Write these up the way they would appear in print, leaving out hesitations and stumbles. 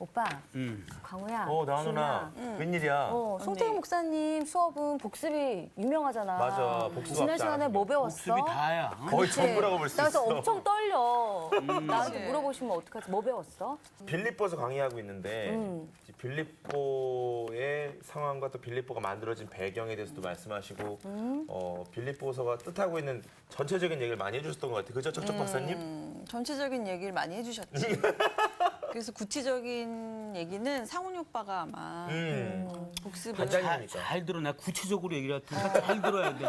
오빠, 광우야, 나은아 누나. 웬일이야? 송태희 목사님 수업은 복습이 유명하잖아. 맞아, 복습 지난 앞지 시간에 않았어. 뭐 배웠어? 복습이 다야. 거의 그치? 전부라고 볼 수 나 그래서 있어. 엄청 떨려. 나한테 물어보시면 어떡하지? 뭐 배웠어? 빌립보서 강의하고 있는데 빌립보의 상황과 또 빌립보가 만들어진 배경에 대해서도 말씀하시고 빌립보서가 뜻하고 있는 전체적인 얘기를 많이 해주셨던 것 같아요. 그죠, 척척 박사님? 전체적인 얘기를 많이 해주셨지. 그래서 구체적인 얘기는 상훈이 오빠가 아마 복습을 반장이니까. 잘 들어. 나 구체적으로 얘기를 하니까 잘 들어야 돼.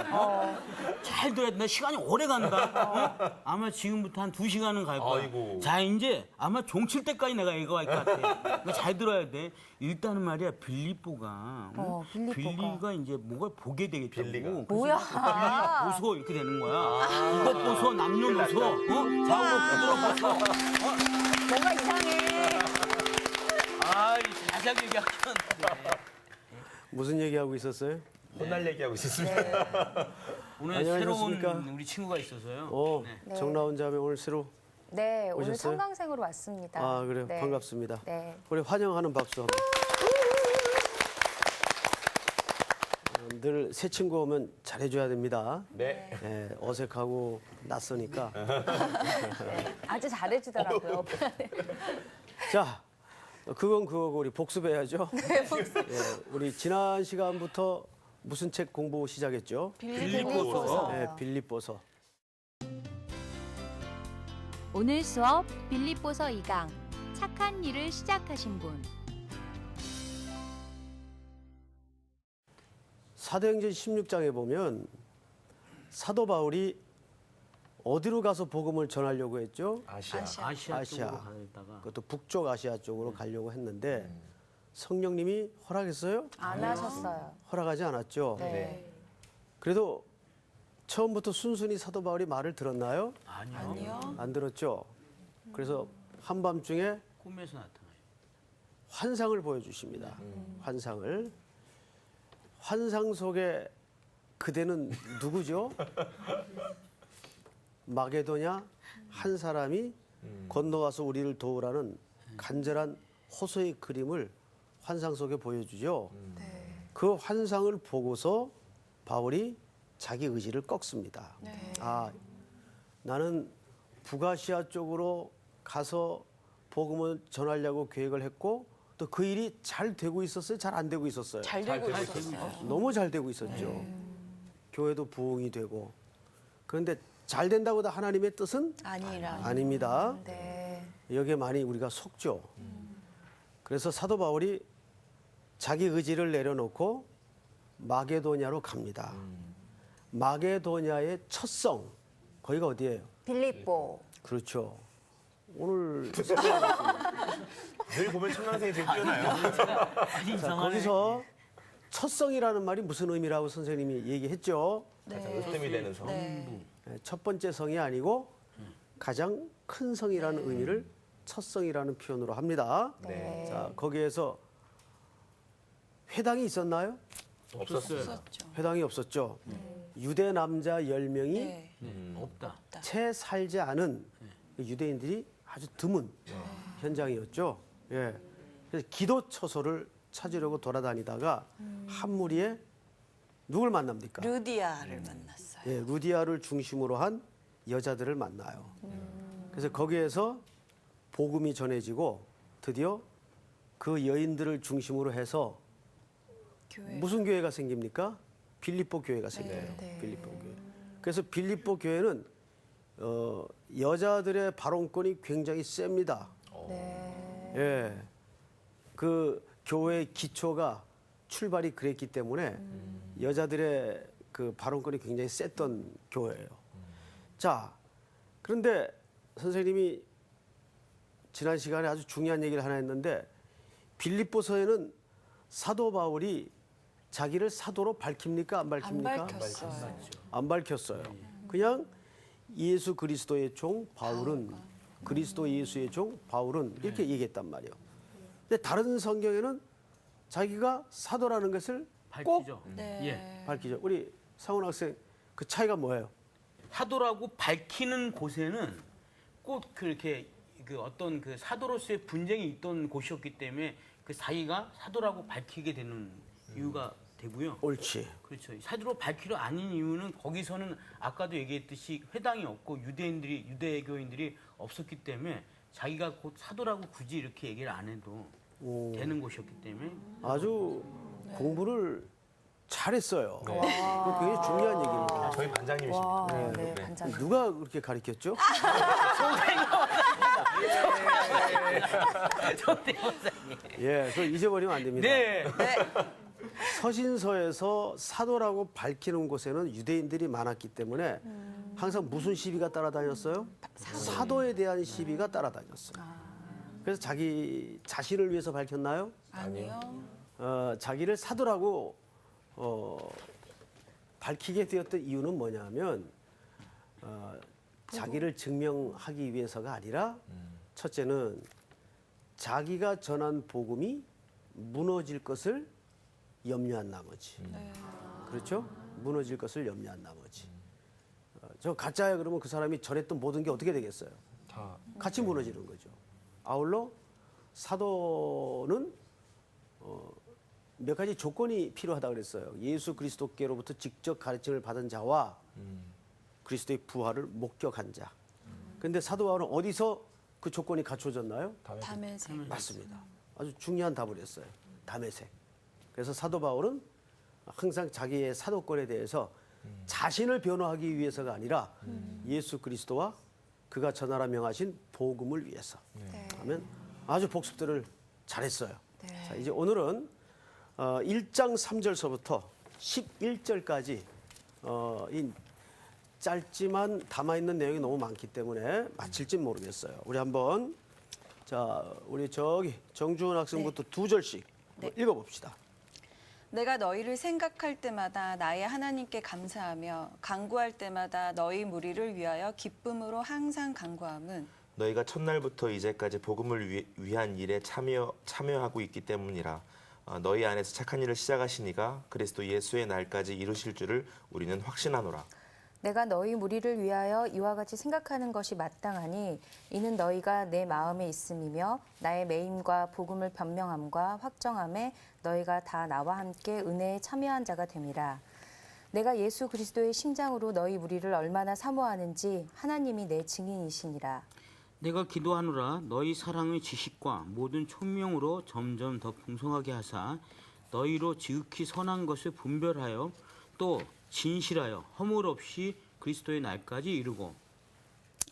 잘 들어야 돼. 나 시간이 오래 간다. 아마 지금부터 한 2시간은 갈 거야. 아이고. 자, 이제 아마 종칠 때까지 내가 얘기할 것 같아. 그러니까 잘 들어야 돼. 일단은 말이야, 빌립보가. 빌리가 이제 뭔가 보게 되겠다고. 빌리가. 뭐야? 보소 이렇게 되는 거야. 이것 보소, 남녀노소. 좌우로 보소. 뭔가 이상해. 자세하게 얘기하면 무슨 얘기하고 있었어요? 혼날 얘기하고 있었습니다. 오늘 안녕하셨습니까? 새로운 우리 친구가 있어서요. 네. 정나온 자매 오늘 새로 네, 오늘 오셨어요? 청강생으로 왔습니다. 아 그래요 네. 반갑습니다. 네. 우리 환영하는 박수 한번. 늘 새 친구 오면 잘해줘야 됩니다. 네. 예, 어색하고 낯서니까. 네, 아주 잘해주더라고요. 자, 그건 그거고 우리 복습해야죠. 네, 우리 지난 시간부터 무슨 책 공부 시작했죠? 빌립보서. 네, 빌립보서. 오늘 수업 빌립보서 2강 착한 일을 시작하신 분. 사도행전 16장에 보면 사도 바울이 어디로 가서 복음을 전하려고 했죠? 아시아. 아시아 아시아. 쪽으로 가다가 그것도 북쪽 아시아 쪽으로 가려고 했는데 성령님이 허락했어요? 안 하셨어요. 허락하지 않았죠. 네. 그래도 처음부터 순순히 사도 바울이 말을 들었나요? 아니요. 안 들었죠. 그래서 한밤중에 꿈에서 나타나요. 환상을 보여주십니다. 환상을. 환상 속에 그대는 누구죠? 마게도냐 한 사람이 건너와서 우리를 도우라는 간절한 호소의 그림을 환상 속에 보여주죠. 그 환상을 보고서 바울이 자기 의지를 꺾습니다. 아, 나는 북아시아 쪽으로 가서 복음을 전하려고 계획을 했고 또 그 일이 잘 되고 있었어요? 잘 안 되고 있었어요? 잘 되고 있었어요. 너무 잘 되고 있었죠. 교회도 부흥이 되고. 그런데 잘 된다고 다 하나님의 뜻은 아닙니다. 네. 여기에 많이 우리가 속죠. 그래서 사도 바울이 자기 의지를 내려놓고 마게도냐로 갑니다. 마게도냐의 첫 성, 거기가 어디예요? 빌립보. 그렇죠. 오늘 늘 보면 청강생이 제일 뛰어나요. 자, 거기서 첫 성이라는 말이 무슨 의미라고 선생님이 얘기했죠. 가장 으뜸이 되는 성. 네, 첫 번째 성이 아니고 가장 큰 성이라는 의미를 첫 성이라는 표현으로 합니다. 네. 자, 거기에서 회당이 있었나요? 없었어요. 있었죠. 회당이 없었죠. 유대 남자 10명이 네. 없다. 채 살지 않은 유대인들이 아주 드문 현장이었죠. 예. 그래서 기도 처소를 찾으려고 돌아다니다가 한 무리에 누굴 만납니까? 루디아를 만났어요. 예, 루디아를 중심으로 한 여자들을 만나요. 그래서 거기에서 복음이 전해지고 드디어 그 여인들을 중심으로 해서 교회. 무슨 교회가 생깁니까? 빌립보 교회가 생겨요. 빌립보 교회. 그래서 빌립보 교회는 여자들의 발언권이 굉장히 셉니다. 네. 예, 그 교회의 기초가 출발이 그랬기 때문에 여자들의 그 발언권이 굉장히 셌던 교회예요. 자, 그런데 선생님이 지난 시간에 아주 중요한 얘기를 하나 했는데 빌립보서에는 사도 바울이 자기를 사도로 밝힙니까? 안 안 밝힙니까? 밝혔어요. 안 밝혔어요. 그냥 예수 그리스도의 종 바울은 그리스도 예수의 종 바울은 이렇게 얘기했단 말이에요. 근데 다른 성경에는 자기가 사도라는 것을 꼭 밝히죠. 네. 예. 밝히죠. 우리 상훈 학생 그 차이가 뭐예요? 사도라고 밝히는 곳에는 꼭 그렇게 그 어떤 그 사도로서의 분쟁이 있던 곳이었기 때문에 그 자기가 사도라고 밝히게 되는 이유가 되고요. 옳지. 그렇죠. 사도로 밝히려 아닌 이유는 거기서는 아까도 얘기했듯이 회당이 없고 유대교인들이 없었기 때문에 자기가 곧 사도라고 굳이 이렇게 얘기를 안 해도 되는 곳이었기 때문에 아주 공부를 잘했어요. 그게 굉장히 중요한 얘기입니다. 저희 반장님이십니다. 네, 반장. 누가 그렇게 가르쳤죠? 예, 그걸 잊어버리면 안 됩니다. 네. 서신서에서 사도라고 밝히는 곳에는 유대인들이 많았기 때문에 항상 무슨 시비가 따라다녔어요? 사도에 대한 시비가 따라다녔어요. 그래서 자기 자신을 위해서 밝혔나요? 아니요. 자기를 사도라고 밝히게 되었던 이유는 뭐냐면 자기를 증명하기 위해서가 아니라 첫째는 자기가 전한 복음이 무너질 것을 염려한 나머지. 그렇죠? 무너질 것을 염려한 나머지. 저 가짜야 그러면 그 사람이 전했던 모든 게 어떻게 되겠어요? 다 같이 무너지는 거죠. 아울러 사도는 몇 가지 조건이 필요하다 그랬어요. 예수 그리스도께로부터 직접 가르침을 받은 자와 그리스도의 부활을 목격한 자. 그런데 사도 바울은 어디서 그 조건이 갖춰졌나요? 담에색. 맞습니다. 아주 중요한 답을 했어요. 담에색. 그래서 사도 바울은 항상 자기의 사도권에 대해서 자신을 변호하기 위해서가 아니라 예수 그리스도와 그가 전하라 명하신 복음을 위해서 하면 아주 복습들을 잘했어요. 자, 이제 오늘은 1장 3절서부터 11절까지 이 짧지만 담아있는 내용이 너무 많기 때문에 마칠지 모르겠어요. 우리 한번 자 우리 저기 정주원 학생부터 두 절씩 읽어봅시다. 내가 너희를 생각할 때마다 나의 하나님께 감사하며 간구할 때마다 너희 무리를 위하여 기쁨으로 항상 간구함은 너희가 첫날부터 이제까지 복음을 위한 일에 참여하고 있기 때문이라. 너희 안에서 착한 일을 시작하시니가 그리스도 예수의 날까지 이루실 줄을 우리는 확신하노라. 내가 너희 무리를 위하여 이와 같이 생각하는 것이 마땅하니 이는 너희가 내 마음에 있음이며 나의 매임과 복음을 변명함과 확정함에 너희가 다 나와 함께 은혜에 참여한 자가 됨이라. 내가 예수 그리스도의 심장으로 너희 무리를 얼마나 사모하는지 하나님이 내 증인이시니라. 내가 기도하노라 너희 사랑의 지식과 모든 총명으로 점점 더 풍성하게 하사 너희로 지극히 선한 것을 분별하여 또 진실하여 허물 없이 그리스도의 날까지 이루고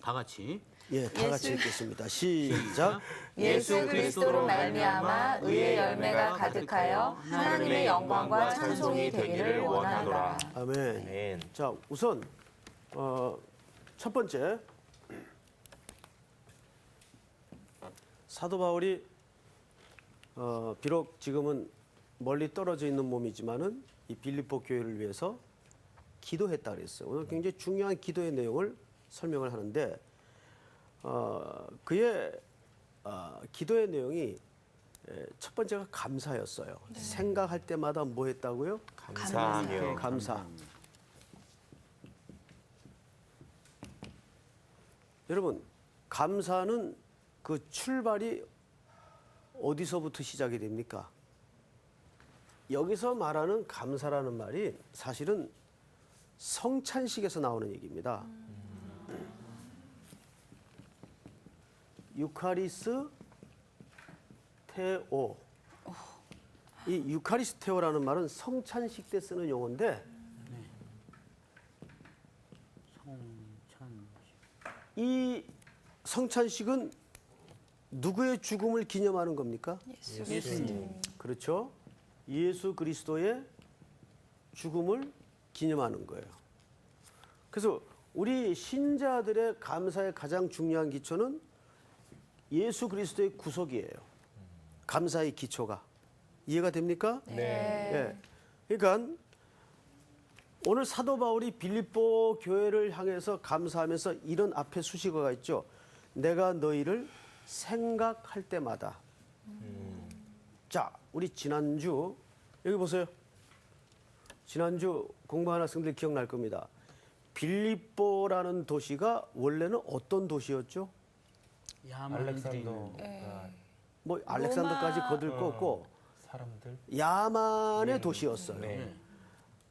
다 같이 예, 다 같이 읽겠습니다. 시작. 예수 그리스도로 말미암아 의의 열매가 가득하여 하나님의 영광과 찬송이 되기를 원하노라. 아멘. 아멘. 자, 우선 첫 번째 사도 바울이 비록 지금은 멀리 떨어져 있는 몸이지만은 이 빌립보 교회를 위해서 기도했다 그랬어요. 오늘 굉장히 중요한 기도의 내용을 설명을 하는데 그의 기도의 내용이 첫 번째가 감사였어요. 생각할 때마다 뭐 했다고요? 감사하며 감사. 여러분, 감사는 그 출발이 어디서부터 시작이 됩니까? 여기서 말하는 감사라는 말이 사실은 성찬식에서 나오는 얘기입니다. 유카리스 테오. 이 유카리스테오라는 말은 성찬식 때 쓰는 용어인데 이 성찬식은 누구의 죽음을 기념하는 겁니까? 예수님. 그렇죠. 예수 그리스도의 죽음을 기념하는 거예요. 그래서 우리 신자들의 감사의 가장 중요한 기초는 예수 그리스도의 구속이에요. 감사의 기초가. 이해가 됩니까? 네. 예. 그러니까 오늘 사도 바울이 빌립보 교회를 향해서 감사하면서 이런 앞에 수식어가 있죠. 내가 너희를 생각할 때마다. 자, 우리 지난주 여기 보세요. 지난주 공부한 학생들 기억날 겁니다. 빌립보라는 도시가 원래는 어떤 도시였죠? 야만인들이 알렉산더가 뭐 알렉산더까지 거들 거 없고 사람들 야만의 도시였어요. 네.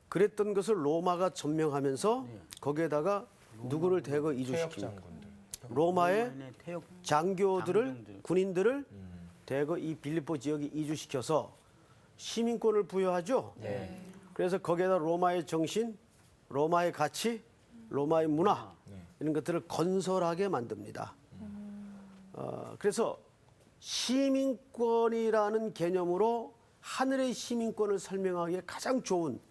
그랬던 것을 로마가 점령하면서 네. 거기에다가 누구를 대거 퇴역 이주시킵니까? 장군들. 로마의 로마인의 태역 장교들을 장병들. 군인들을 대거 이 빌립보 지역에 이주시켜서 시민권을 부여하죠. 네. 그래서 거기에다 로마의 정신, 로마의 가치, 로마의 문화 네. 이런 것들을 건설하게 만듭니다. 그래서 시민권이라는 개념으로 하늘의 시민권을 설명하기에 가장 좋은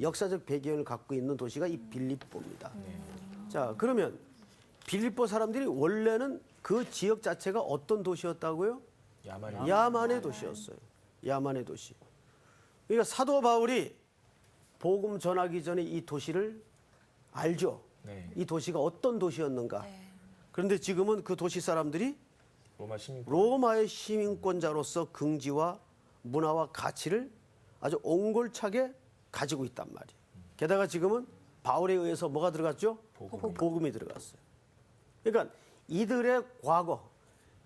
역사적 배경을 갖고 있는 도시가 이 빌립보입니다. 자, 그러면 빌립보 사람들이 원래는 그 지역 자체가 어떤 도시였다고요? 야만의 도시였어요. 야만의 도시. 그러니까 사도 바울이 복음 전하기 전에 이 도시를 알죠. 네. 이 도시가 어떤 도시였는가. 그런데 지금은 그 도시 사람들이 로마 시민. 로마의 시민권자로서 긍지와 문화와 가치를 아주 옹골차게 가지고 있단 말이에요. 게다가 지금은 바울에 의해서 뭐가 들어갔죠? 복음이 들어갔어요. 그러니까 이들의 과거,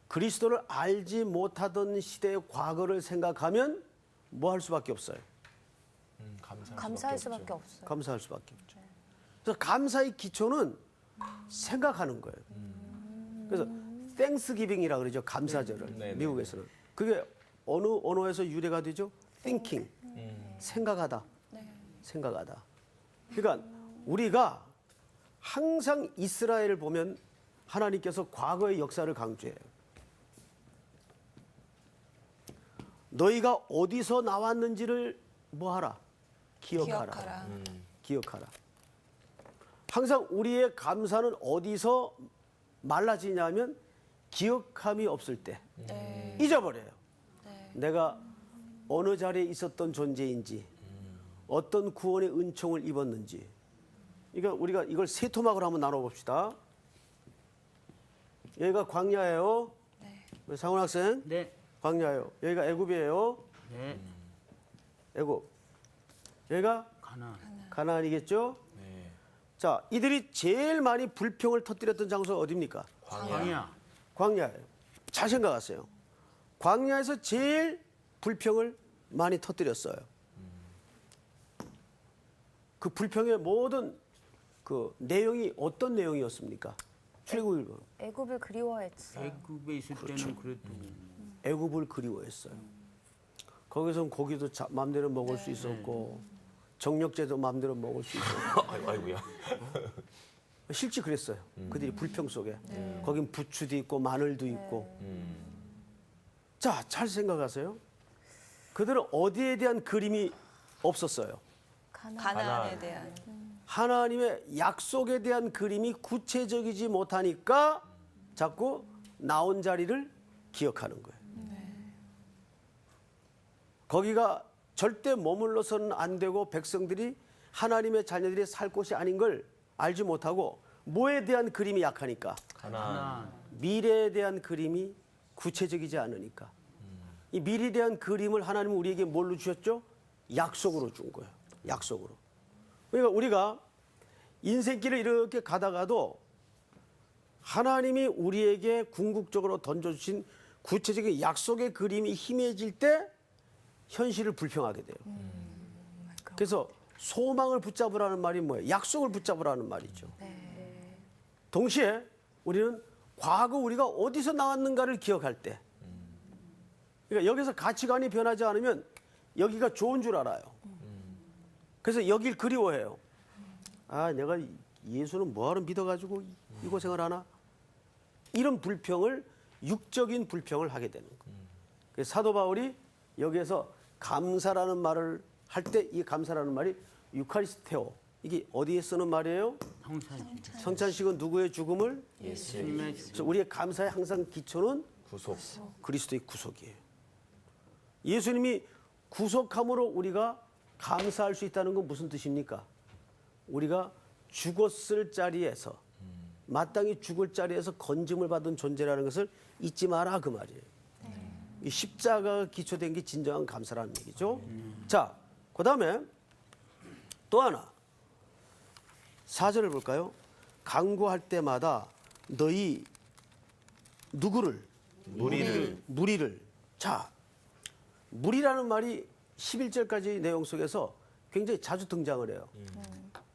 그리스도를 알지 못하던 시대의 과거를 생각하면 뭐 할 수밖에 없어요. 감사할 수밖에 없어요. 감사할 수밖에 없죠. 그래서 감사의 기초는 생각하는 거예요. 그래서 땡스기빙이라 그러죠. 감사절을. 네, 네, 미국에서는. 그게 어느 언어에서 유래가 되죠? thinking. 생각하다. 생각하다. 그러니까 우리가 항상 이스라엘을 보면 하나님께서 과거의 역사를 강조해요. 너희가 어디서 나왔는지를 뭐하라? 기억하라. 기억하라. 항상 우리의 감사는 어디서 말라지냐면 기억함이 없을 때 잊어버려요. 내가 어느 자리에 있었던 존재인지 어떤 구원의 은총을 입었는지. 그러니까 우리가 이걸 세 토막으로 한번 나눠봅시다. 여기가 광야예요. 네. 상훈 학생. 네. 광야예요. 여기가 애굽이에요. 네. 애굽. 여기가 가나안이겠죠? 네. 자, 이들이 제일 많이 불평을 터뜨렸던 장소가 어디입니까? 광야. 광야예요. 잘 생각하세요. 광야에서 제일 불평을 많이 터뜨렸어요. 그 불평의 모든 그 내용이 어떤 내용이었습니까? 출애굽 애굽을 그리워했어요. 애굽에 있을 때는 그래도 애굽을 그리워했어요. 거기서 고기도 마음대로 먹을 수 있었고 정력제도 마음대로 먹을 수 있었고 아이고야. 실제 그랬어요. 그들이 불평 속에. 거긴 부추도 있고 마늘도 있고. 자, 잘 생각하세요. 그들은 어디에 대한 그림이 없었어요. 가나안에 대한. 하나님의 약속에 대한 그림이 구체적이지 못하니까 자꾸 나온 자리를 기억하는 거예요. 거기가 절대 머물러서는 안 되고 백성들이 하나님의 자녀들이 살 곳이 아닌 걸 알지 못하고 뭐에 대한 그림이 약하니까 가나안. 미래에 대한 그림이 구체적이지 않으니까 이 미래에 대한 그림을 하나님은 우리에게 뭘로 주셨죠? 약속으로 준 거예요. 약속으로. 그러니까 우리가 인생길을 이렇게 가다가도 하나님이 우리에게 궁극적으로 던져주신 구체적인 약속의 그림이 희미해질 때 현실을 불평하게 돼요. 그래서 소망을 붙잡으라는 말이 뭐예요? 약속을 붙잡으라는 말이죠. 동시에 우리는 과거 우리가 어디서 나왔는가를 기억할 때 그러니까 여기서 가치관이 변하지 않으면 여기가 좋은 줄 알아요. 그래서 여길 그리워해요. 아, 내가 예수는 뭐하러 믿어가지고 이 고생을 하나? 이런 불평을 육적인 불평을 하게 되는 거예요. 그래서 사도 바울이 여기에서 감사라는 말을 할 때 이 감사라는 말이 유카리스테오. 이게 어디에 쓰는 말이에요? 성찬식은 누구의 죽음을? 예수님의 그래서 우리의 감사의 항상 기초는 구속. 그리스도의 구속이에요. 예수님이 구속함으로 우리가 감사할 수 있다는 건 무슨 뜻입니까? 우리가 죽었을 자리에서 마땅히 죽을 자리에서 건짐을 받은 존재라는 것을 잊지 마라 그 말이에요. 이 십자가가 기초된 게 진정한 감사라는 얘기죠. 자, 그 다음에 또 하나 4절을 볼까요? 간구할 때마다 너희 누구를? 무리를. 자, 무리라는 말이 11절까지 내용 속에서 굉장히 자주 등장을 해요.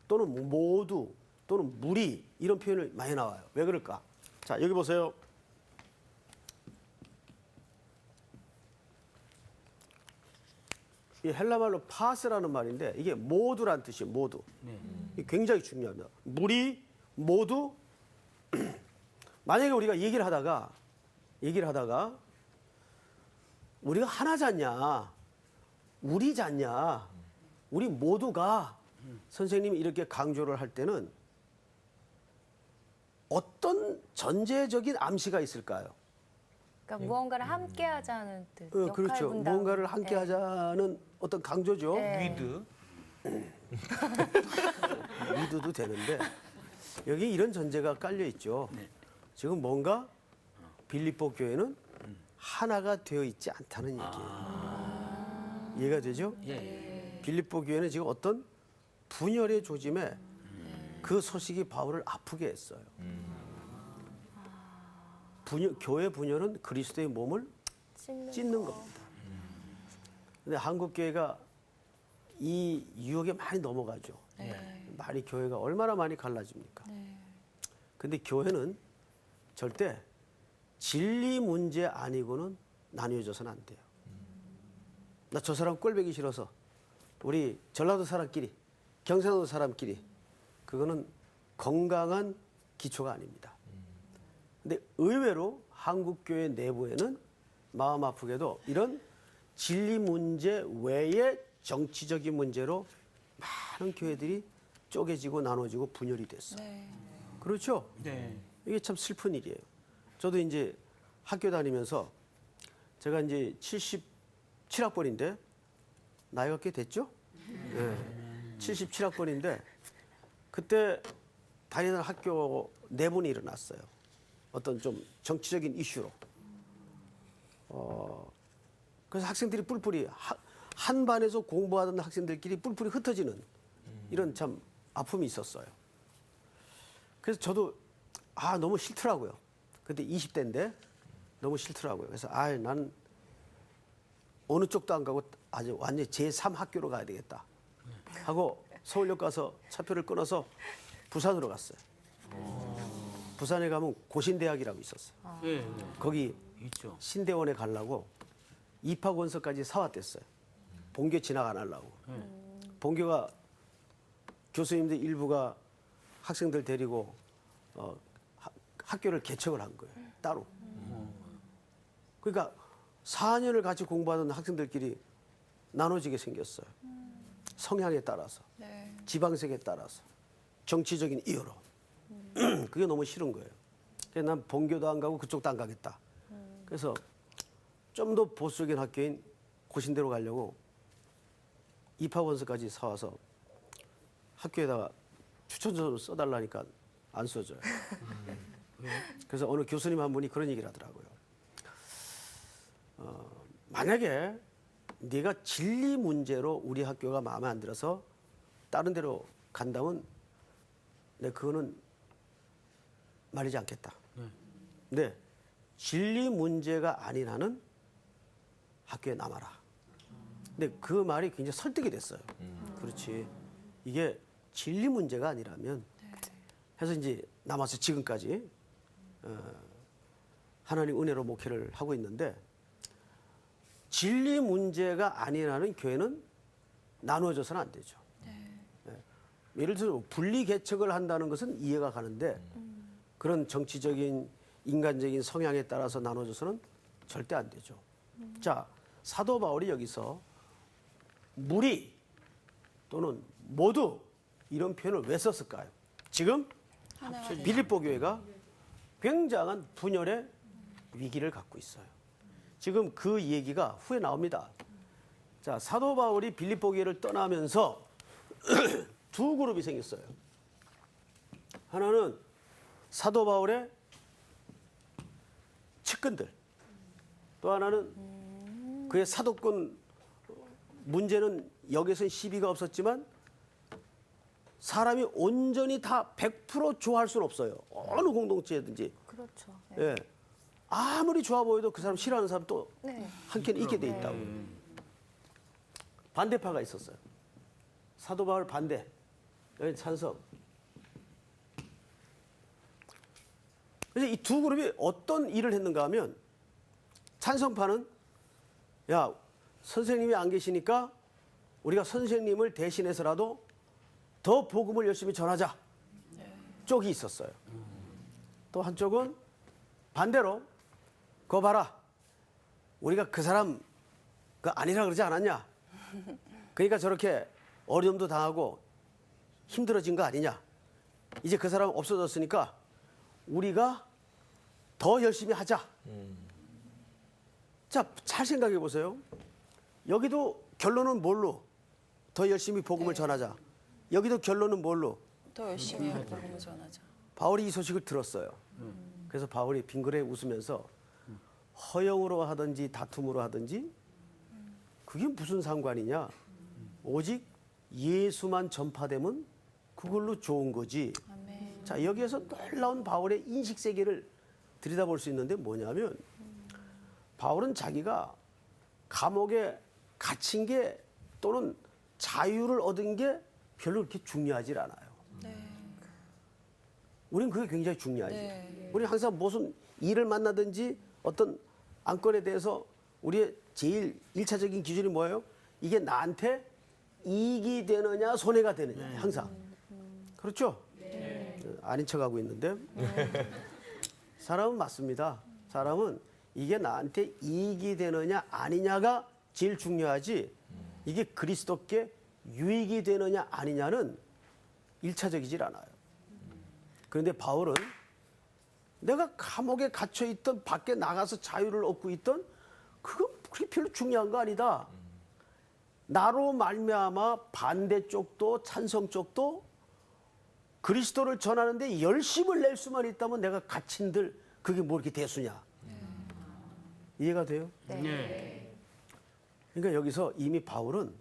또는 모두 또는 무리 이런 표현을 많이 나와요. 왜 그럴까? 자, 여기 보세요. 이 헬라말로 파스라는 말인데 이게 모두란 뜻이에요. 모두. 이게 굉장히 중요합니다. 무리, 모두. 만약에 우리가 얘기를 하다가 우리가 하나잖냐, 우리잖냐, 우리 모두가 선생님이 이렇게 강조를 할 때는 어떤 전제적인 암시가 있을까요? 그러니까 무언가를 함께 하자는 뜻. 역할 그렇죠. 분담. 무언가를 함께 네. 하자는 어떤 강조죠. 네. 위드. 믿어도 되는데 여기 이런 전제가 깔려 있죠. 지금 뭔가 빌립보 교회는 하나가 되어 있지 않다는 얘기예요. 이해가 되죠? 빌립보 교회는 지금 어떤 분열의 조짐에 그 소식이 바울을 아프게 했어요. 교회 분열은 그리스도의 몸을 찢는 겁니다. 근데 한국 교회가 이 유혹에 많이 넘어가죠. 많이 교회가 얼마나 많이 갈라집니까? 근데 교회는 절대 진리 문제 아니고는 나뉘어져서는 안 돼요. 나 저 사람 꼴보기 싫어서 우리 전라도 사람끼리 경상도 사람끼리 그거는 건강한 기초가 아닙니다. 근데 의외로 한국 교회 내부에는 마음 아프게도 이런 진리 문제 외의 정치적인 문제로 많은 교회들이 쪼개지고 나눠지고 분열이 됐어요. 그렇죠? 네. 이게 참 슬픈 일이에요. 저도 이제 학교 다니면서 제가 이제 77학번인데 나이가 꽤 됐죠? 네. 77학번인데 그때 다니는 학교 내분이 일어났어요. 어떤 좀 정치적인 이슈로. 그래서 학생들이 뿔뿔이 한 반에서 공부하던 학생들끼리 뿔뿔이 흩어지는 이런 참 아픔이 있었어요. 그래서 저도 너무 싫더라고요. 그때 20대인데 너무 싫더라고요. 그래서 난 어느 쪽도 안 가고 아주 완전히 제3 학교로 가야 되겠다 하고 서울역 가서 차표를 끊어서 부산으로 갔어요. 부산에 가면 고신대학이라고 있었어요. 예, 거기 있죠. 신대원에 가려고 입학원서까지 사왔댔어요. 본교 진학 안 하려고. 본교가 교수님들 일부가 학생들 데리고 학교를 개척을 한 거예요. 따로. 그러니까 4년을 같이 공부하던 학생들끼리 나눠지게 생겼어요. 성향에 따라서, 지방색에 따라서, 정치적인 이유로. 그게 너무 싫은 거예요. 그래서 난 본교도 안 가고 그쪽도 안 가겠다. 그래서 좀 더 보수적인 학교인 고신대로 가려고 입학원서까지 사와서 학교에다가 추천서를 써달라니까 안 써줘요. 그래서 어느 교수님 한 분이 그런 얘기를 하더라고요. 만약에 네가 진리 문제로 우리 학교가 마음에 안 들어서 다른 데로 간다면 내가 그거는 말리지 않겠다. 근데 진리 문제가 아닌 한은 학교에 남아라. 근데 그 말이 굉장히 설득이 됐어요. 그렇지. 이게 진리 문제가 아니라면 해서 이제 남아서 지금까지 하나님 은혜로 목회를 하고 있는데 진리 문제가 아니라는 교회는 나누어져서는 안 되죠. 예를 들어서 분리 개척을 한다는 것은 이해가 가는데 그런 정치적인 인간적인 성향에 따라서 나눠져서는 절대 안 되죠. 자, 사도 바울이 여기서 무리 또는 모두 이런 표현을 왜 썼을까요? 지금 빌립보 교회가 굉장한 분열의 위기를 갖고 있어요. 지금 그 얘기가 후에 나옵니다. 자, 사도 바울이 빌립보 교회를 떠나면서 두 그룹이 생겼어요. 하나는 사도 바울의 측근들, 또 하나는 그의 사도권 문제는 여기서는 시비가 없었지만 사람이 온전히 다 100% 좋아할 수는 없어요. 어느 공동체든지. 그렇죠. 예. 아무리 좋아 보여도 그 사람 싫어하는 사람 또 네. 한켠에 있게 돼 있다고. 반대파가 있었어요. 사도 바울 반대, 여기 찬성. 그래서 이 두 그룹이 어떤 일을 했는가 하면 찬성파는 야 선생님이 안 계시니까 우리가 선생님을 대신해서라도 더 복음을 열심히 전하자 쪽이 있었어요. 또 한쪽은 반대로 그거 봐라 우리가 그 사람 그 아니라 그러지 않았냐 그러니까 저렇게 어려움도 당하고 힘들어진 거 아니냐 이제 그 사람 없어졌으니까 우리가 더 열심히 하자. 자, 잘 생각해 보세요. 여기도 결론은 뭘로? 더 열심히 복음을 전하자. 여기도 결론은 뭘로? 더 열심히 하고 복음을 전하자. 바울이 이 소식을 들었어요. 그래서 바울이 빙그레 웃으면서 허영으로 하든지 다툼으로 하든지 그게 무슨 상관이냐? 오직 예수만 전파되면 그걸로 좋은 거지. 아멘. 자, 여기에서 놀라운 바울의 인식 세계를 들여다볼 수 있는데 뭐냐면 바울은 자기가 감옥에 갇힌 게 또는 자유를 얻은 게 별로 그렇게 중요하지 않아요. 네. 우린 그게 굉장히 중요하지. 네. 우리 항상 무슨 일을 만나든지 어떤 안건에 대해서 우리의 제일 일차적인 기준이 뭐예요? 이게 나한테 이익이 되느냐 손해가 되느냐 항상. 그렇죠? 아닌 척하고 있는데 사람은 맞습니다. 사람은 이게 나한테 이익이 되느냐 아니냐가 제일 중요하지 이게 그리스도께 유익이 되느냐 아니냐는 일차적이질 않아요. 그런데 바울은 내가 감옥에 갇혀 있던 밖에 나가서 자유를 얻고 있던 그건 그렇게 별로 중요한 거 아니다. 나로 말미암아 반대쪽도 찬성 쪽도 그리스도를 전하는데 열심을 낼 수만 있다면 내가 갇힌들 그게 뭐 이렇게 대수냐. 이해가 돼요? 네. 그러니까 여기서 이미 바울은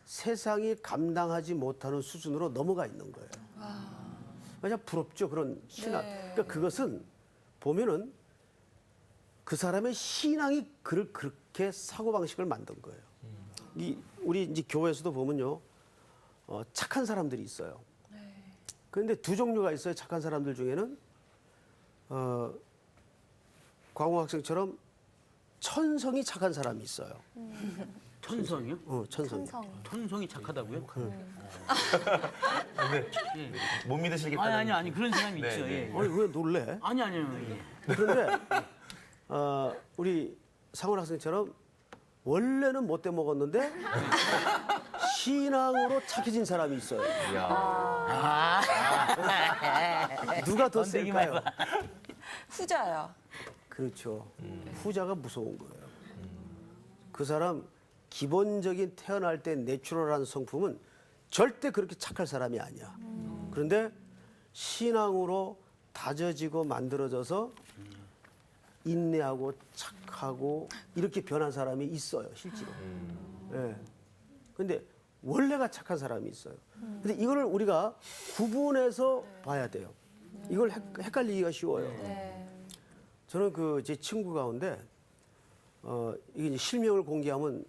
세상이 감당하지 못하는 수준으로 넘어가 있는 거예요. 그냥 부럽죠 그런 신앙. 네. 그러니까 그것은 보면은 그 사람의 신앙이 그를 그렇게 사고 방식을 만든 거예요. 우리 이제 교회에서도 보면요, 착한 사람들이 있어요. 그런데 두 종류가 있어요. 착한 사람들 중에는 광호 학생처럼 천성이 착한 사람이 있어요. 천성이요? 천성이. 천성이 착하다고요? 못 믿으시겠다는. 아니 그런 사람이 네, 있죠. 네. 예. 왜 놀래? 아니요. 예. 그런데 우리 상훈 학생처럼 원래는 못돼 먹었는데 신앙으로 착해진 사람이 있어요. 누가 더 셀까요? 후자요. 그렇죠. 후자가 무서운 거예요. 그 사람 기본적인 태어날 때 내추럴한 성품은 절대 그렇게 착할 사람이 아니야. 그런데 신앙으로 다져지고 만들어져서 인내하고 착하고 이렇게 변한 사람이 있어요, 실제로. 예. 근데 원래가 착한 사람이 있어요. 근데 이거를 우리가 구분해서 봐야 돼요. 이걸 헷갈리기가 쉬워요. 저는 그 제 친구 가운데 이게 이제 실명을 공개하면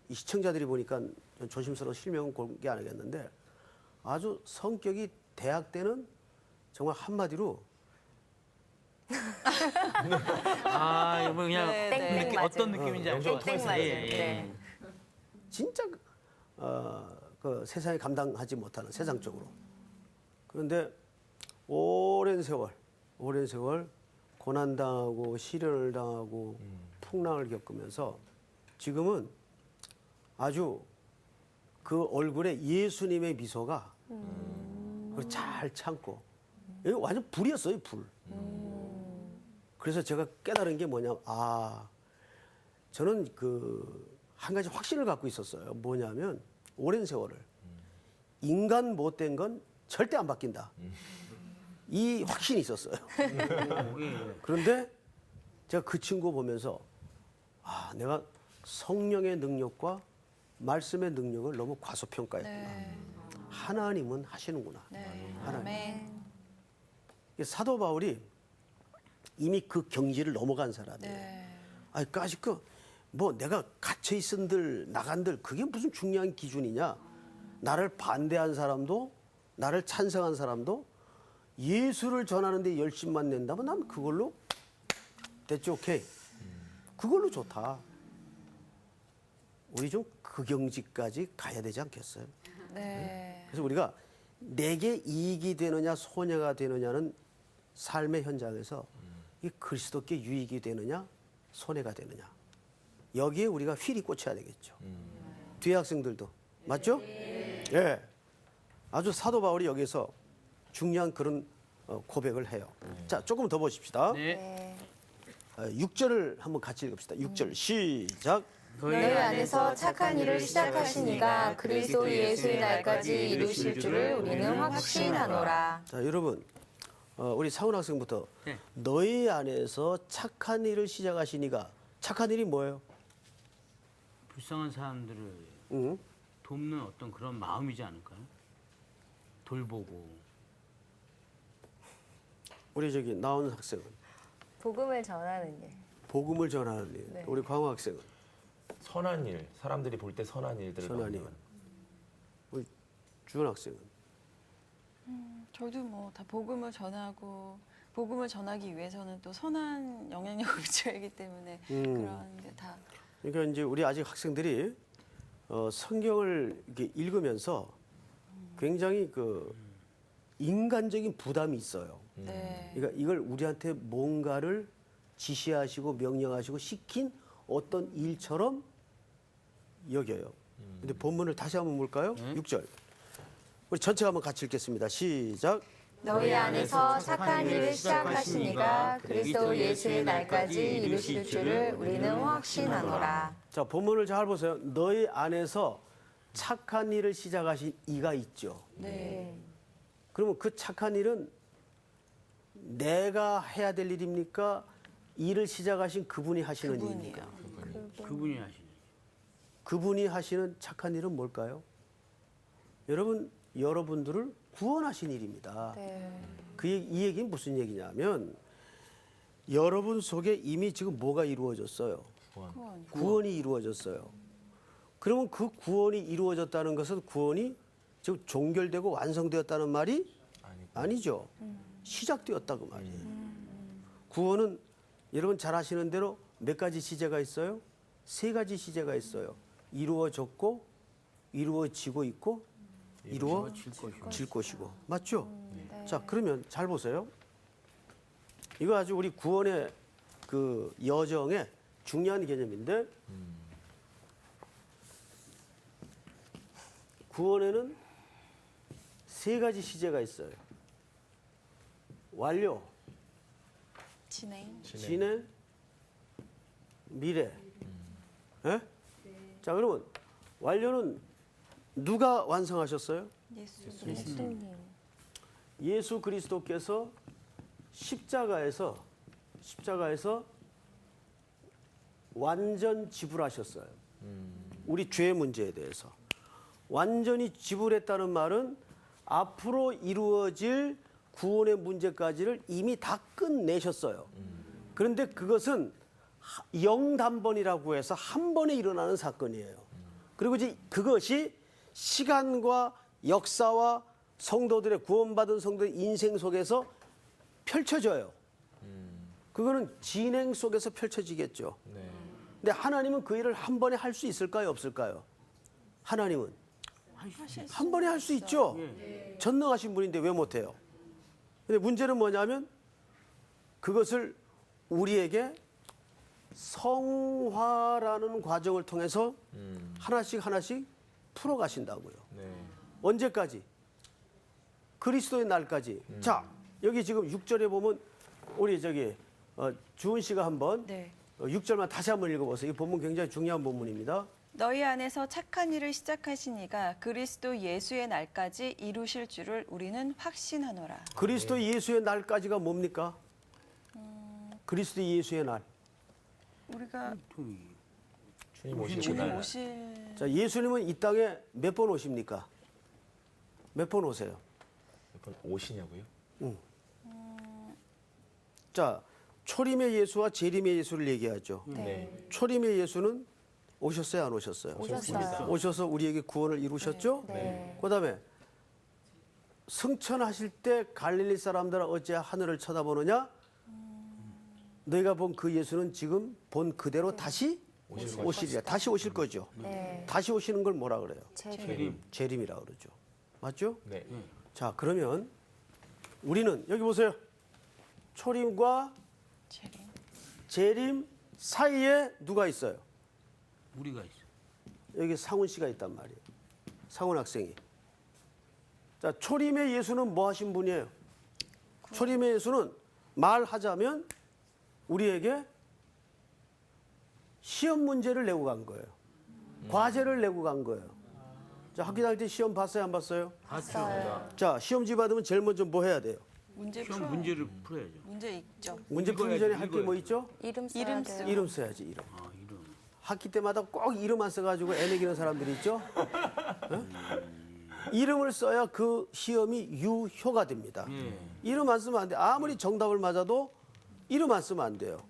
이 시청자들이 보니까 좀 조심스러워 실명은 공개 안 하겠는데 아주 성격이 대학 때는 정말 한마디로 뭐 그냥 네, 네. 느낌, 어떤 느낌인지 알 것 땡땡 같아요. 맞아요. 예. 네. 진짜 그 세상에 감당하지 못하는 세상적으로. 그런데 오랜 세월 고난당하고 시련을 당하고 풍랑을 겪으면서 지금은 아주 그 얼굴에 예수님의 미소가 그걸 잘 참고 이게 완전 불이었어요, 불. 그래서 제가 깨달은 게 뭐냐면 저는 그 한 가지 확신을 갖고 있었어요. 뭐냐면 오랜 세월을 인간 못된 건 절대 안 바뀐다. 이 확신이 있었어요. 그런데 제가 그 친구 보면서 내가 성령의 능력과 말씀의 능력을 너무 과소평가했구나. 하나님은 하시는구나. 네. 하나님. 아멘. 사도 바울이 이미 그 경지를 넘어간 사람이에요. 네. 아직까지 뭐 내가 갇혀 있은들 나간들 그게 무슨 중요한 기준이냐? 나를 반대한 사람도 나를 찬성한 사람도 예수를 전하는데 열심만 낸다면 난 그걸로 됐죠, 오케이. 그걸로 좋다. 우리 좀 그 경지까지 가야 되지 않겠어요? 네. 그래서 우리가 내게 이익이 되느냐 손해가 되느냐는 삶의 현장에서 이 그리스도께 유익이 되느냐 손해가 되느냐 여기에 우리가 휠이 꽂혀야 되겠죠. 뒤에 학생들도 맞죠? 예. 아주 사도 바울이 여기서 중요한 그런 고백을 해요. 자, 조금 더 보십시다. 네. 6절을 한번 같이 읽읍시다. 6절 시작. 너희 안에서 착한 일을 시작하신 이가 그리스도 예수의 날까지 이루실 줄을 우리는 확신하노라. 자, 여러분, 우리 사훈 학생부터 네. 너희 안에서 착한 일을 시작하신 이가 착한 일이 뭐예요? 불쌍한 사람들을 응? 돕는 어떤 그런 마음이지 않을까요? 돌보고. 우리 저기 나오는 학생은 복음을 전하는 일. 복음을 전하는 일. 네. 우리 광호 학생은 선한 일, 사람들이 볼 때 선한 일들을 선한 일. 돕는. 우리 주은 학생은 저도 뭐 다 복음을 전하고 복음을 전하기 위해서는 또 선한 영향력을 줘야기 때문에 그런데 다 그러니까 이제 우리 아직 학생들이 성경을 이렇게 읽으면서 굉장히 그 인간적인 부담이 있어요. 네. 그러니까 이걸 우리한테 뭔가를 지시하시고 명령하시고 시킨 어떤 일처럼 여겨요. 근데 본문을 다시 한번 볼까요? 6절. 우리 전체가 한번 같이 읽겠습니다. 시작. 너희 안에서 착한 일을 시작하신 이가 그리스도 예수의 날까지 이루실 줄을 우리는 확신하노라. 자, 본문을 잘 보세요. 너희 안에서 착한 일을 시작하신 이가 있죠. 네. 그러면 그 착한 일은 내가 해야 될 일입니까? 일을 시작하신 그분이 하시는 일입니까? 그분이 하시는. 그분이 하시는 착한 일은 뭘까요? 여러분들을 구원하신 일입니다. 네. 이 얘기는 무슨 얘기냐면 여러분 속에 이미 지금 뭐가 이루어졌어요? 구원이 이루어졌어요. 그러면 그 구원이 이루어졌다는 것은 구원이 지금 종결되고 완성되었다는 말이 아니죠. 시작되었다 그 말이에요. 구원은 여러분 잘 아시는 대로 몇 가지 시제가 있어요? 3가지 시제가 있어요. 이루어졌고 이루어지고 있고 이루어질 것이고. 맞죠? 자, 그러면 잘 보세요. 이거 아주 우리 구원의 그 여정의 중요한 개념인데 구원에는 3가지 시제가 있어요. 완료, 진행. 진행, 미래. 예? 자, 그러면 완료는 누가 완성하셨어요? 예수님. 예수 그리스도께서 십자가에서 완전 지불하셨어요. 우리 죄 문제에 대해서. 완전히 지불했다는 말은 앞으로 이루어질 구원의 문제까지를 이미 다 끝내셨어요. 그런데 그것은 영단번이라고 해서 한 번에 일어나는 사건이에요. 그리고 이제 그것이 시간과 역사와 성도들의 구원받은 성도의 인생 속에서 펼쳐져요. 그거는 진행 속에서 펼쳐지겠죠. 네. 근데 하나님은 그 일을 한 번에 할 수 있을까요? 없을까요? 하나님은 한 번에 할 수 있죠. 전능하신 분인데 왜 못해요? 근데 문제는 뭐냐면 그것을 우리에게 성화라는 과정을 통해서 하나씩 풀어가신다고요. 네. 언제까지? 그리스도의 날까지. 자, 여기 지금 6절에 보면 우리 저기 주은 씨가 한번 네. 6절만 다시 한번 읽어보세요. 이 본문 굉장히 중요한 본문입니다. 너희 안에서 착한 일을 시작하신 이가 그리스도 예수의 날까지 이루실 줄을 우리는 확신하노라. 그리스도 예수의 날까지가 뭡니까? 그리스도 예수의 날. 우리가 주님 오시고 주님 날. 오실 자, 예수님은 이 땅에 몇 번 오십니까? 몇 번 오세요? 오시냐고요? 자, 초림의 예수와 재림의 예수를 얘기하죠. 네. 초림의 예수는 오셨어요, 안 오셨어요? 오셨어요. 오셔서 우리에게 구원을 이루셨죠. 네. 그다음에 승천하실 때 갈릴리 사람들아 어찌 하늘을 쳐다보느냐? 너희가 본 그 예수는 지금 본 그대로 다시 오시리라. 다시 오실 거죠. 네. 다시 오시는 걸 뭐라 그래요? 재림. 재림이라 그러죠. 맞죠? 네. 자, 그러면 우리는 여기 보세요. 초림과 재림. 재림 사이에 누가 있어요? 우리가 있어. 여기 상훈 씨가 있단 말이에요. 상훈 학생이. 자, 초림의 예수는 뭐 하신 분이에요? 초림의 예수는 말하자면 우리에게 시험 문제를 내고 간 거예요. 과제를 내고 간 거예요. 자, 학교 다닐 때 시험 봤어요, 안 봤어요? 봤어요. 자, 시험지 받으면 제일 먼저 뭐 해야 돼요? 문제 시험 풀어. 문제를 풀어야죠. 문제 있죠. 문제 풀기 전에 할 게 뭐 읽어야지. 있죠? 이름 써야 이름 돼요. 쓰고. 이름 써야지, 이름. 아, 이름. 학기 때마다 꼭 이름 안 써가지고 애 매기는 사람들이 있죠? 어? 이름을 써야 그 시험이 유효가 됩니다. 이름 안 쓰면 안 돼. 아무리 정답을 맞아도 이름 안 쓰면 안 돼요.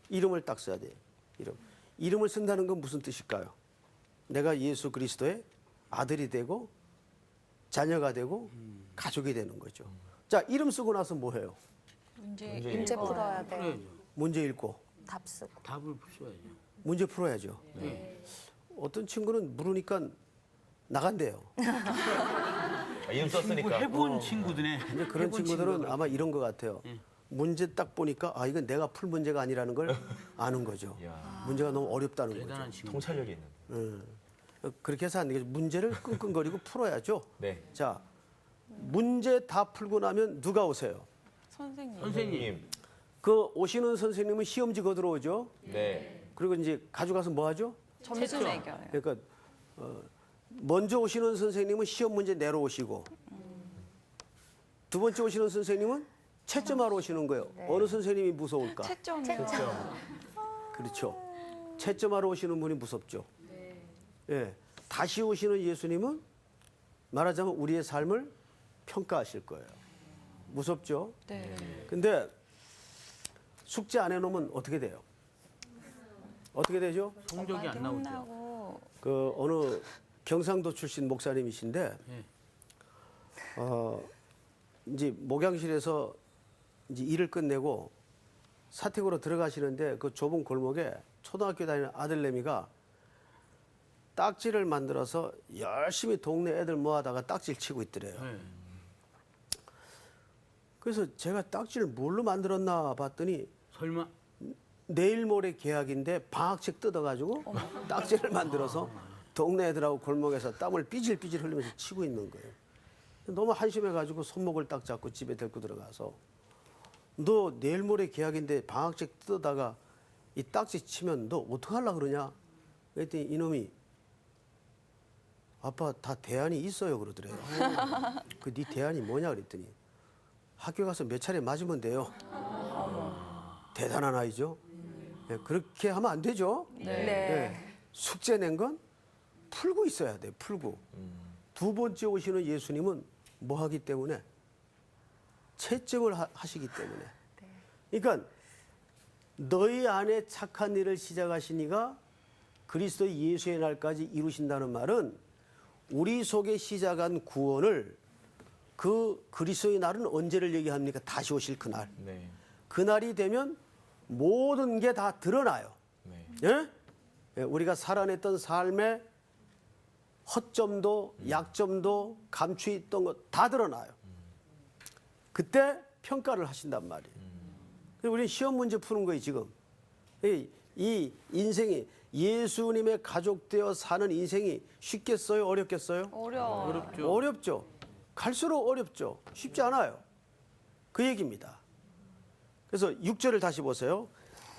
이름을 딱 써야 돼요. 이름. 이름을 쓴다는 건 무슨 뜻일까요? 내가 예수 그리스도의 아들이 되고 자녀가 되고 가족이 되는 거죠. 자, 이름 쓰고 나서 뭐 해요? 문제 문제 읽어야 풀어야 돼요. 풀어야죠. 문제 읽고 답 쓰고. 답을 풀어야죠. 문제 풀어야죠. 어떤 친구는 물으니까 나간대요. 이름 썼으니까. 해본 친구들네. 근데 그런 친구들은 아마 이런 것 같아요. 문제 딱 보니까 아 이건 내가 풀 문제가 아니라는 걸 아는 거죠. 이야. 문제가 너무 어렵다는 거죠. 대단한 친구. 통찰력이 있는. 그렇게 해서 안 되겠죠. 문제를 끙끙거리고 풀어야죠. 네. 자, 문제 다 풀고 나면 누가 오세요? 선생님. 선생님. 그 오시는 선생님은 시험지 거들어 오죠. 네. 그리고 이제 가져가서 뭐 하죠? 점수 매겨요. 그러니까 먼저 오시는 선생님은 시험 문제 내러 오시고 두 번째 오시는 선생님은 채점하러 오시는 거예요. 어느 선생님이 무서울까? 채점. 그렇죠. 채점하러 오시는 분이 무섭죠. 예. 다시 오시는 예수님은 말하자면 우리의 삶을 평가하실 거예요. 무섭죠? 네. 근데 숙제 안 해놓으면 어떻게 돼요? 어떻게 되죠? 성적이 안 나오죠. 끝나고 그 어느 경상도 출신 목사님이신데 예. 이제 목양실에서 이제 일을 끝내고 사택으로 들어가시는데 그 좁은 골목에 초등학교 다니는 아들내미가 딱지를 만들어서 열심히 동네 애들 모아다가 딱지를 치고 있더래요. 예. 그래서 제가 딱지를 뭘로 만들었나 봤더니 설마 내일 모레 계약인데 방학책 뜯어가지고 딱지를 만들어서 동네 애들하고 골목에서 땀을 삐질삐질 흘리면서 치고 있는 거예요. 너무 한심해가지고 손목을 딱 잡고 집에 데리고 들어가서 너 내일 모레 계약인데 방학책 뜯어다가 이 딱지 치면 너 어떡하려고 그러냐? 그랬더니 이놈이 아빠 다 대안이 있어요 그러더래요. 그 네 대안이 뭐냐 그랬더니 학교 가서 몇 차례 맞으면 돼요. 대단한 아이죠. 네, 그렇게 하면 안 되죠. 네. 숙제 낸 건 풀고 있어야 돼. 풀고. 두 번째 오시는 예수님은 뭐 하기 때문에 채점을 하시기 때문에. 그러니까 너희 안에 착한 일을 시작하시니가 그리스도 예수의 날까지 이루신다는 말은 우리 속에 시작한 구원을 그 그리스도의 날은 언제를 얘기합니까? 다시 오실 그날. 네. 그날이 되면 모든 게 다 드러나요. 네. 예? 예, 우리가 살아냈던 삶의 허점도 약점도 감추있던 것 다 드러나요. 그때 평가를 하신단 말이에요. 그래서 우리는 시험 문제 푸는 거예요 지금. 이 인생이 예수님의 가족 되어 사는 인생이 쉽겠어요? 어렵겠어요? 어려워. 어렵죠. 갈수록 어렵죠. 쉽지 않아요. 그 얘기입니다. 그래서 6절을 다시 보세요.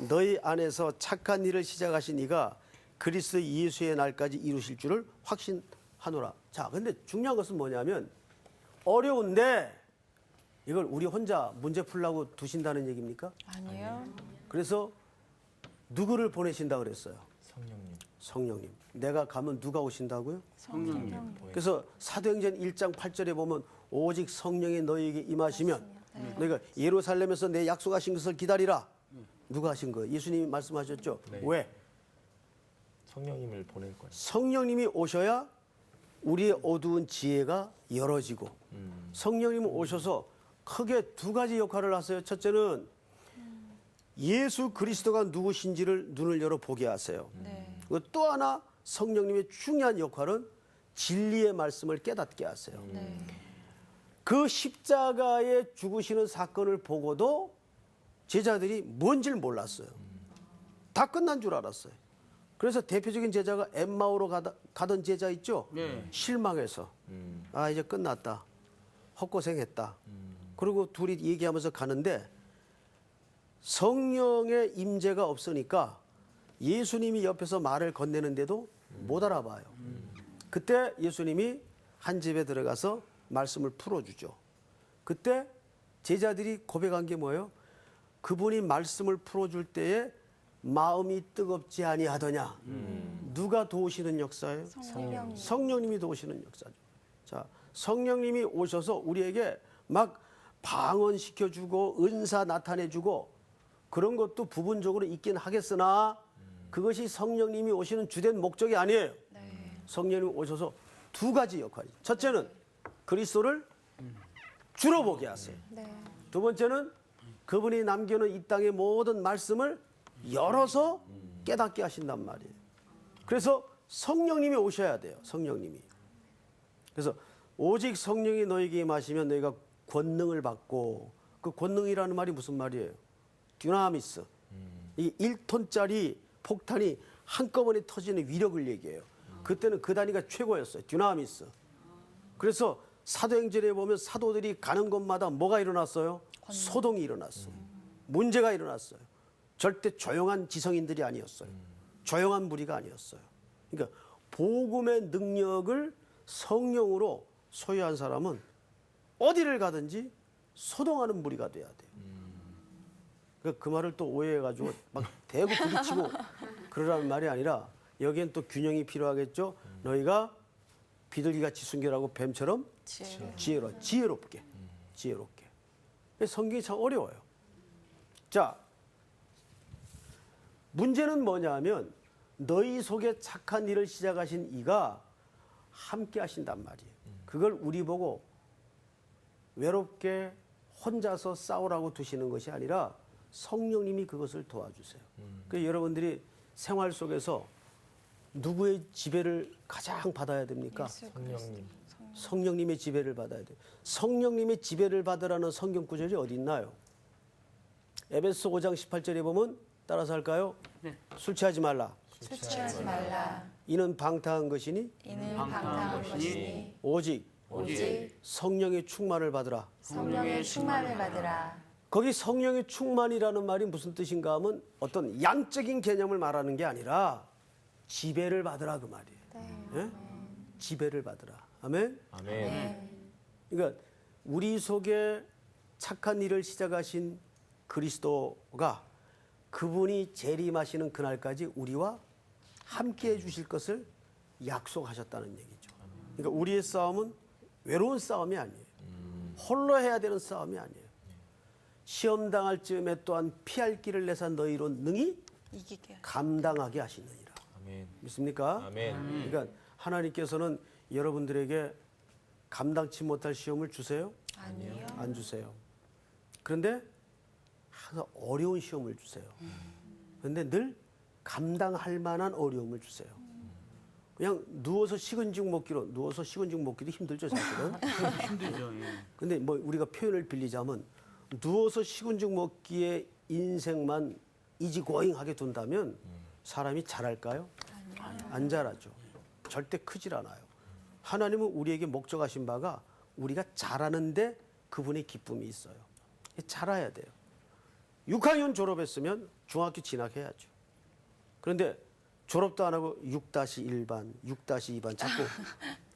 너희 안에서 착한 일을 시작하신 이가 그리스도 예수의 날까지 이루실 줄을 확신하노라. 자, 근데 중요한 것은 뭐냐면 어려운데 이걸 우리 혼자 문제 풀라고 두신다는 얘기입니까? 아니에요. 그래서 누구를 보내신다 그랬어요? 성령님. 성령님. 내가 가면 누가 오신다고요? 성령님. 그래서 사도행전 1장 8절에 보면 오직 성령이 너희에게 임하시면 너희가 예루살렘에서 내 약속하신 것을 기다리라. 누가 하신 거예요? 예수님이 말씀하셨죠. 네. 왜? 성령님을 보낼 거예요. 성령님이 오셔야 우리의 어두운 지혜가 열어지고 성령님이 오셔서 크게 두 가지 역할을 하세요. 첫째는 예수 그리스도가 누구신지를 눈을 열어 보게 하세요. 네. 그리고 또 하나 성령님의 중요한 역할은 진리의 말씀을 깨닫게 하세요. 네. 그 십자가에 죽으시는 사건을 보고도 제자들이 뭔지를 몰랐어요. 다 끝난 줄 알았어요. 그래서 대표적인 제자가 엠마오로 가던 제자 있죠? 네. 실망해서 아 이제 끝났다. 헛고생했다. 그리고 둘이 얘기하면서 가는데 성령의 임재가 없으니까 예수님이 옆에서 말을 건네는데도 못 알아봐요. 그때 예수님이 한 집에 들어가서 말씀을 풀어주죠. 그때 제자들이 고백한 게 뭐예요? 그분이 말씀을 풀어줄 때에 마음이 뜨겁지 아니하더냐. 누가 도우시는 역사예요? 성령. 성령님이 도우시는 역사죠. 자, 성령님이 오셔서 우리에게 막 방언시켜주고 은사 나타내주고 그런 것도 부분적으로 있긴 하겠으나 그것이 성령님이 오시는 주된 목적이 아니에요. 성령님이 오셔서 두 가지 역할이. 첫째는 그리스도를 주로 보게 하세요. 두 번째는 그분이 남겨놓은 이 땅의 모든 말씀을 열어서 깨닫게 하신단 말이에요. 그래서 성령님이 오셔야 돼요. 성령님이. 그래서 오직 성령이 너에게 임하시면 너희가 권능을 받고 그 권능이라는 말이 무슨 말이에요? 듀나미스. 이 1톤짜리 폭탄이 한꺼번에 터지는 위력을 얘기해요. 그때는 그 단위가 최고였어요. 듀나미스. 그래서 사도행전에 보면 사도들이 가는 곳마다 뭐가 일어났어요? 소동이 일어났어요. 문제가 일어났어요. 절대 조용한 지성인들이 아니었어요. 조용한 무리가 아니었어요. 그러니까 복음의 능력을 성령으로 소유한 사람은 어디를 가든지 소동하는 무리가 돼야 돼요. 그러니까 그 말을 또 오해해가지고 막 대고 부딪히고 그러라는 말이 아니라 여기엔 또 균형이 필요하겠죠. 너희가 비둘기같이 순결하고 뱀처럼 지혜롭게. 성경이 참 어려워요. 자, 문제는 뭐냐면 너희 속에 착한 일을 시작하신 이가 함께 하신단 말이에요. 그걸 우리 보고 외롭게 혼자서 싸우라고 두시는 것이 아니라 성령님이 그것을 도와주세요. 그래서 여러분들이 생활 속에서 누구의 지배를 가장 받아야 됩니까? 성령님. 성령님의 지배를 받아야 돼요. 성령님의 지배를 받으라는 성경 구절이 어디 있나요? 에베소 5장 18절에 보면 따라서 할까요? 네. 술 취하지 말라. 술 취하지 말라. 이는 방탕한 것이니 이는 방탕한 것이니 오직 성령의 충만을 받으라. 성령의 충만을 받으라. 거기 성령의 충만이라는 말이 무슨 뜻인가 하면 어떤 양적인 개념을 말하는 게 아니라 지배를 받으라 그 말이에요. 예? 지배를 받으라. 아멘? 아멘. 그러니까 우리 속에 착한 일을 시작하신 그리스도가 그분이 재림하시는 그날까지 우리와 함께 해주실 것을 약속하셨다는 얘기죠. 그러니까 우리의 싸움은 외로운 싸움이 아니에요. 홀로 해야 되는 싸움이 아니에요. 시험 당할 즈음에 또한 피할 길을 내사 너희로 능히 이기게. 감당하게 하시느니라. 아멘. 믿습니까? 아멘. 그러니까 하나님께서는 여러분들에게 감당치 못할 시험을 주세요? 아니요. 안 주세요. 그런데 항상 어려운 시험을 주세요. 그런데 늘 감당할 만한 어려움을 주세요. 그냥 누워서 식은 죽 먹기로 누워서 식은 죽 먹기도 힘들죠, 사실은. 힘들죠. 예. 근데 뭐 우리가 표현을 빌리자면 누워서 식은 죽 먹기에 인생만 이지고잉하게 둔다면 사람이 잘할까요? 안 잘하죠. 절대 크질 않아요. 하나님은 우리에게 목적하신 바가 우리가 잘하는데 그분의 기쁨이 있어요. 잘해야 돼요. 6학년 졸업했으면 중학교 진학해야죠. 그런데 졸업도 안 하고 6-1반, 6-2반 자꾸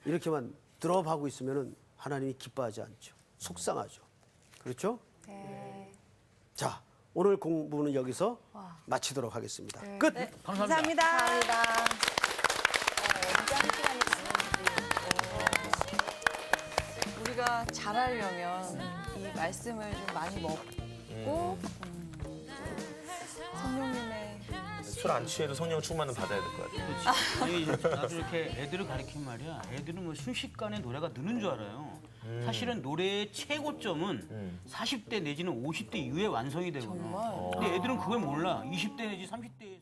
이렇게만 드롭하고 있으면 하나님이 기뻐하지 않죠. 속상하죠. 그렇죠? 네. 자, 오늘 공부는 여기서 마치도록 하겠습니다. 끝! 감사합니다. 우리가 잘하려면 이 말씀을 좀 많이 먹고 술 안 취해도 성령 충만은 받아야 될 것 같아요. 그렇지. 아니 나도 이렇게 애들을 가르치면 말이야. 애들은 뭐 순식간에 노래가 느는 줄 알아요. 사실은 노래의 최고점은 40대 내지는 50대 이후에 완성이 되거든요. 근데 애들은 그걸 몰라. 20대 내지 30대